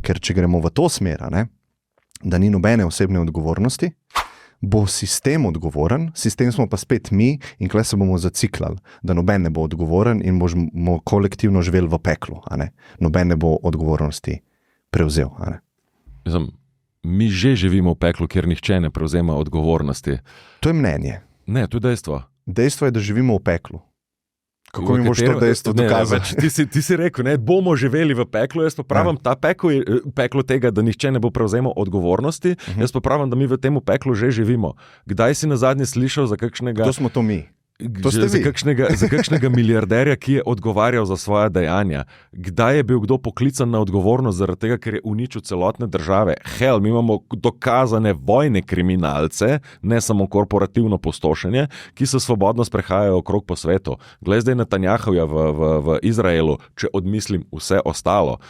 ker če gremo v to smer, da ni nobene osebne odgovornosti, bo sistem odgovoren, sistem smo pa spet mi in kle se bomo zaciklali, da noben ne bo odgovoren in bomo kolektivno živeli v peklu, noben ne bo odgovornosti prevzel. Mi že živimo v peklu, kjer nihče ne prevzema odgovornosti. To je mnenje. Ne, to je dejstvo. Dejstvo je, da živimo v peklu. Kako mi boš to dejstvo dokazati? Ti si rekel, bomo živeli v peklu, jaz pa pravim, ta peklo tega, da nihče ne bo prevzemal odgovornosti, jaz pa pravim, da mi v tem peklu že živimo. Kdaj si nazadnje slišal za kakšnega... To smo to mi. Za kakšnega milijarderja, ki je odgovarjal za svoja dejanja? Kdaj je bil kdo poklican na odgovornost zaradi tega, ker je uničil celotne države? Hell, mi imamo dokazane vojne kriminalce, ne samo korporativno pustošenje, ki se svobodno sprehajajo okrog po svetu. Glej zdaj Netanjahuja v Izraelu, če odmislim vse ostalo.